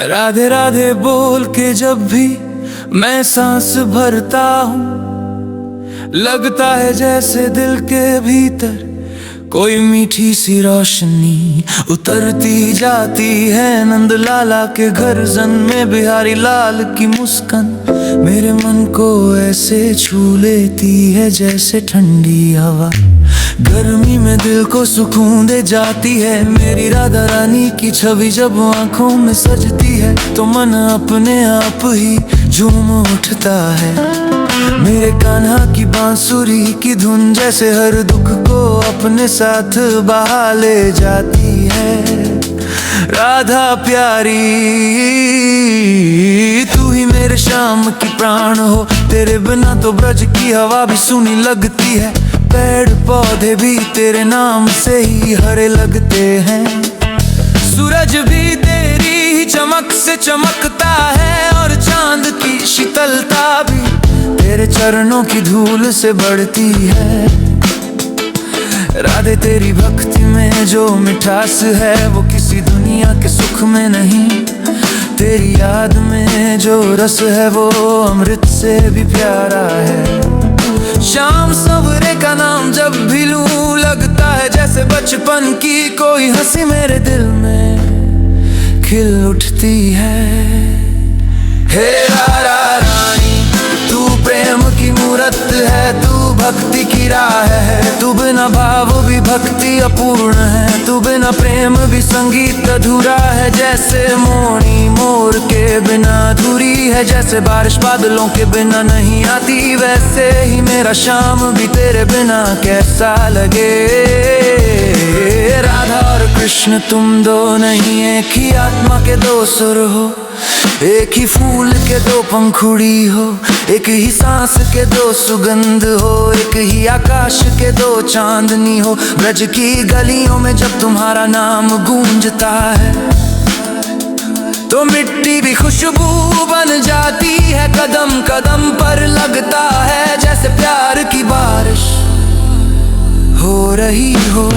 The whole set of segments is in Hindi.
राधे राधे बोल के जब भी मैं सांस भरता हूँ, लगता है जैसे दिल के भीतर कोई मीठी सी रोशनी उतरती जाती है। नंद लाला के घर जन्मे बिहारी लाल की मुस्कान मेरे मन को ऐसे छू लेती है जैसे ठंडी हवा गर्मी में दिल को सुकून दे जाती है। मेरी राधा रानी की छवि जब आंखों में सजती है तो मन अपने आप ही झूम उठता है। मेरे कान्हा की बांसुरी की धुन जैसे हर दुख को अपने साथ बहा ले जाती है। राधा प्यारी तू ही मेरे शाम की प्राण हो, तेरे बिना तो ब्रज की हवा भी सूनी लगती है। पेड़ पौधे भी तेरे नाम से ही हरे लगते हैं। सूरज भी तेरी ही चमक से चमकता है और चांद की शीतलता भी तेरे चरणों की धूल से बढ़ती है। राधे तेरी भक्ति में जो मिठास है वो किसी दुनिया के सुख में नहीं, तेरी याद में जो रस है वो अमृत से भी प्यारा है। शाम सवेरे का नाम जब भी लूं लगता है जैसे बचपन की कोई हंसी मेरे दिल में खिल उठती है। हे राधा रानी तू प्रेम की मूरत है, तू भक्ति की राह है। तू बिना भाव भी भक्ति अपूर्ण है, तू बिना प्रेम भी संगीत अधूरा है। जैसे मोनी मोर के बिना अधूरी है, जैसे बारिश बादलों के बिना नहीं आती, वैसे ही मेरा शाम भी तेरे बिना कैसा लगे। राधा और कृष्ण तुम दो नहीं, एक ही आत्मा के दो सुर हो, एक ही फूल के दो पंखुड़ी हो, एक ही सांस के दो सुगंध हो, एक ही आकाश के दो चांदनी हो। ब्रज की गलियों में जब तुम्हारा नाम गूंजता है तो मिट्टी भी खुशबू बन जाती है। कदम कदम पर लगता है जैसे प्यार की बारिश हो रही हो।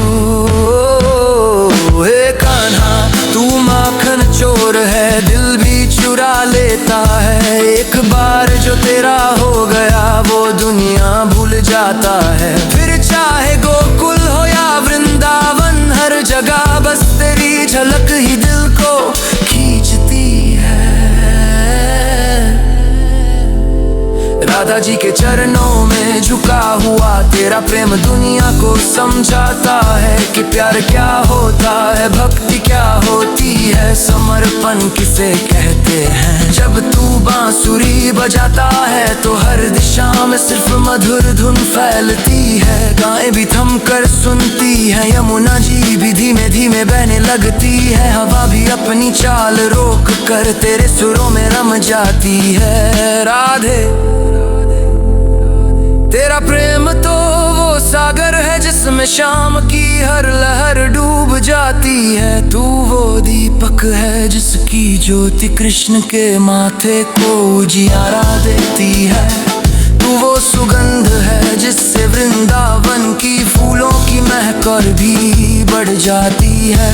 हे कान्हा तू माखन चोर है, दिल भी चुरा लेता है। एक बार जो तेरा हो गया वो दुनिया भूल जाता है। फिर चाहे गोकुल हो या वृंदावन, हर जगह बस तेरी झलक ही दिल को खींचती है। राधा जी के चरणों में झुका हुआ तेरा प्रेम दुनिया को समझाता है कि प्यार क्या होता है, भक्ति क्या होती है, समर्पण किसे कहते हैं। जब तू बांसुरी बजाता है तो हर दिशा में सिर्फ मधुर धुन फैलती है। गायें भी थम कर सुनती है, यमुना जी भी धीमे धीमे बहने लगती है। हवा भी अपनी चाल रोक कर तेरे सुरों में रम जाती है। राधे तेरा प्रेम तो वो सागर है जिसमें शाम की हर लहर डूब जाती है। तू वो दीपक है जिसकी ज्योति कृष्ण के माथे को उजियारा देती है। तू वो सुगंध है जिससे वृंदावन की फूलों की महक और भी बढ़ जाती है।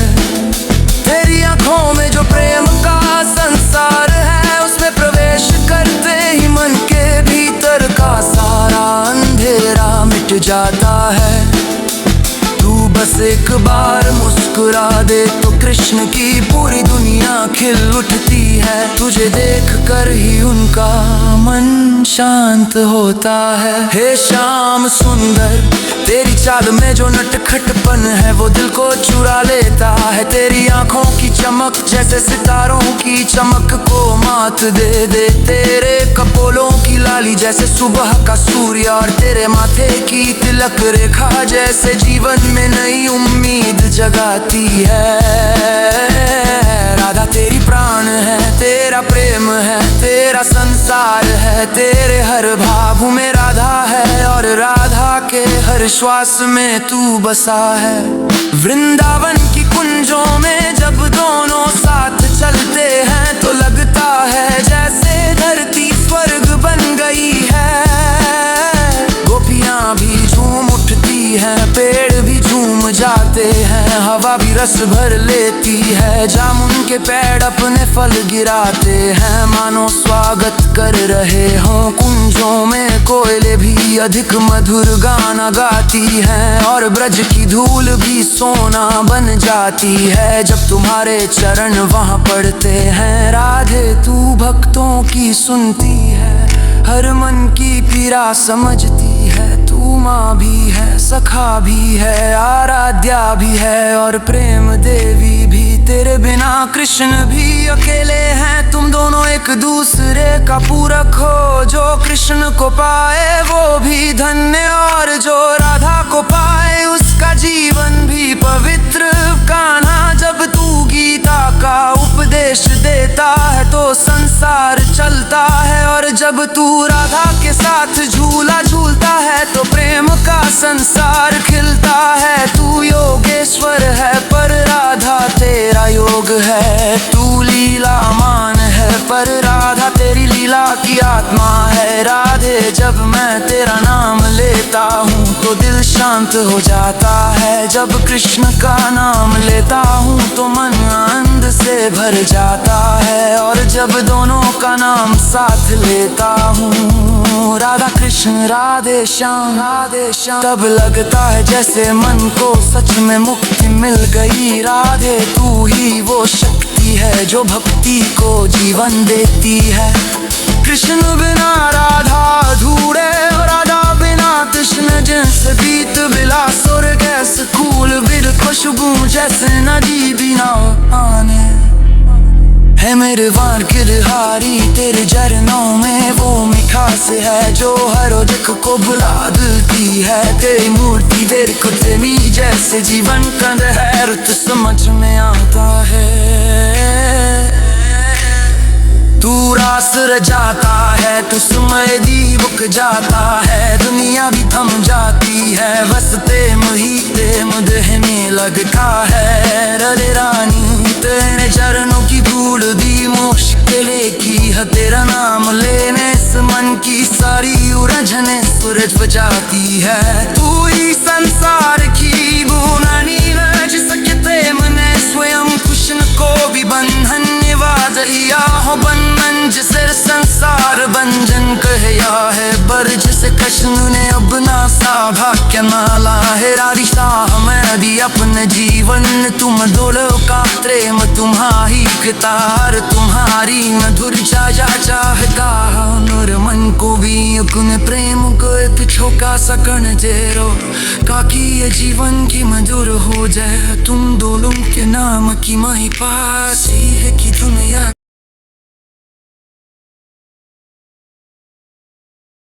तेरी आंखों में जो प्रेम का संसार है उसमें प्रवेश करते ही मन के भीतर का सारा अंधेरा मिट जाता है। तू बस एक बार मुस्कुरा दे तो कृष्ण की पूरी दुनिया खिल उठती है। तुझे देख कर ही उनका मन शांत होता है। हे शाम सुंदर तेरी चाल में जो नटखटपन है वो दिल को चुरा लेता है। तेरी आंखों की चमक जैसे सितारों की चमक को मात दे दे। तेरे कपोलों की लाली जैसे सुबह का सूर्य और तेरे माथे की तिलक रेखा जैसे जीवन में नई उम्मीद जगाती है। राधा तेरी प्राण है, तेरा प्रेम है, तेरा संसार है। तेरे हर भाव में राधा है और राधा के हर श्वास में तू बसा है। वृंदावन की कुंजों में जब दोनों साथ चलते हैं तो लगता है जैसे धरती स्वर्ग बन गई है। गोपियां भी झूम उठती हैं, पेड़ भी झूम जाते हैं, हवा भी रस रस भर लेती है। जामुन के पेड़ अपने फल गिराते हैं, मानो स्वागत कर रहे हों। कुंजों में कोयले भी अधिक मधुर गाना गाती हैं, और ब्रज की धूल भी सोना बन जाती है जब तुम्हारे चरण वहाँ पड़ते हैं। राधे तू भक्तों की सुनती है, हर मन की पीड़ा समझती है। तू माँ भी है, सखा भी है, आराध्या भी है और प्रेम देवी भी। तेरे बिना कृष्ण भी अकेले हैं, तुम दोनों एक दूसरे का पूरक हो। जो कृष्ण को पाए वो भी धन्य, और जो राधा को पाए उसका जीवन भी पवित्र। कान्हा जब तू गीता का उपदेश देता है तो संसार चलता है, और जब तू राधा के साथ झूला झूलता है तो प्रेम का संसार खिलता है। तू योगेश्वर है पर राधा तेरा योग है। तू लीला मान है पर राधा तेरी लीला की आत्मा है। राधे जब मैं तेरा नाम लेता हूँ तो दिल शांत हो जाता है। जब कृष्ण का नाम लेता हूँ तो मन आनंद से भर जाता है, और जब दोनों का नाम साथ लेता हूँ, राधा कृष्ण राधे श्याम राधे श्याम, तब लगता है जैसे मन को सच में मुक्ति मिल गई। राधे तू ही वो शक्ति है जो भक्ति को जीवन देती है। कृष्ण बिना राधा अधूरे, राधा बिना कृष्ण जैसे बीत बिला स्वर्ग ऐसे फूल बिल खुशबू जैसे नदी बिना आने। है मेरे वार गिरहारी तेरे चरणों में वो मिठास है जो हर दुख को भुला देती है। तेरी मूर्ति देखो तेरी जैसे जीवन का है, रुत समझ में आता है। तू रास रचाता है, तू समय दी बुक जाता है, दुनिया भी थम जाती है। बस प्रेम ही प्रेम देह में लगता है। रे रानी तेरे चरणों की धूल दी मुश्किलें की है, तेरा नाम लेने से मन की सारी उलझने सूरज बजाती है। तू ही संसार की बुनानी है जिसके प्रेम ने स्वयं कृष्ण को भी बंधन निवाज दिया हो। बंधन जिसे संसार बंधन कहया है, बर जिसे कृष्ण ने अपना सा भाग्य माला है। राधिका मैं भी अपने जीवन तुम दोनों का प्रेम तुम्हारी कितार, तुम्हारी मधुर छाया चाहता नर मन को भी अपने प्रेम को एक छोटा सा कण जेरो, ताकि ये जीवन की मधुर हो जाए। तुम दोनों के नाम की महिमा सी है कि दुनिया